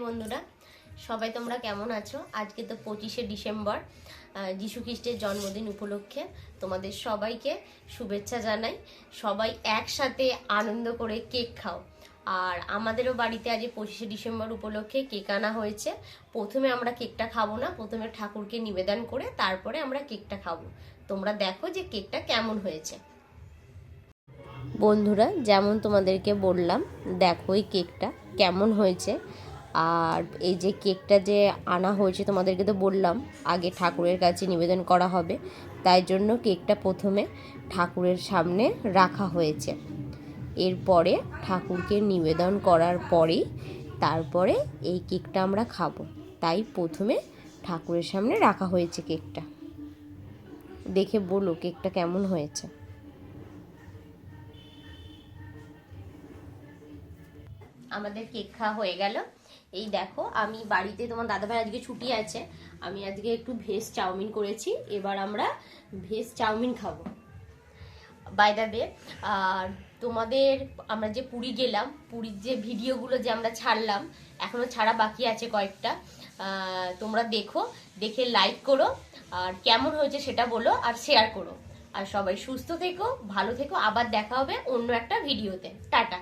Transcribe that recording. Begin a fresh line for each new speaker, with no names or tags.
বন্ধুরা, সবাই তোমরা কেমন আছো? আজকে তো 25শে ডিসেম্বর, যিশু খ্রিস্টের জন্মদিন উপলক্ষে তোমাদের সবাইকে শুভেচ্ছা জানাই। সবাই একসাথে আনন্দ করে কেক খাও। আর আমাদেরও বাড়িতে আজ 25শে ডিসেম্বর উপলক্ষে কেক আনা হয়েছে। প্রথমে আমরা কেকটা খাবো না, প্রথমে ঠাকুরকে নিবেদন করে তারপরে আমরা কেকটা খাবো। তোমরা দেখো যে কেকটা কেমন হয়েছে। বন্ধুরা, যেমন তোমাদেরকে বললাম, দেখো এই কেকটা কেমন হয়েছে। আর এই যে কেকটা যে আনা হয়েছে তোমাদেরকে তো বললাম আগে ঠাকুরের কাছে নিবেদন করা হবে, তাই জন্য কেকটা প্রথমে ঠাকুরের সামনে রাখা হয়েছে। এরপরে ঠাকুরকে নিবেদন করার পরেই তারপরে এই কেকটা আমরা খাবো, তাই প্রথমে ঠাকুরের সামনে রাখা হয়েছে কেকটা। দেখে বলো কেকটা কেমন হয়েছে। আমাদের কেক খাওয়া হয়ে গেল। এই দেখো, আমি বাড়িতে, তোমার দাদাভাই আজকে ছুটি আছে, আমি আজকে একটু ভেজ চাউমিন করেছি। এবার আমরা ভেজ চাউমিন খাবো। বাই দ্য ওয়ে, আর তোমাদের আমরা যে পুরী গেলাম, পুরীর যে ভিডিওগুলো যে আমরা ছাড়লাম, এখনো ছাড়া বাকি আছে কয়েকটা। তোমরা দেখো, দেখে লাইক করো, আর কেমন হয়েছে সেটা বলো, আর শেয়ার করো। আর সবাই সুস্থ থেকো, ভালো থেকো। আবার দেখা হবে অন্য একটা ভিডিওতে। টাটা।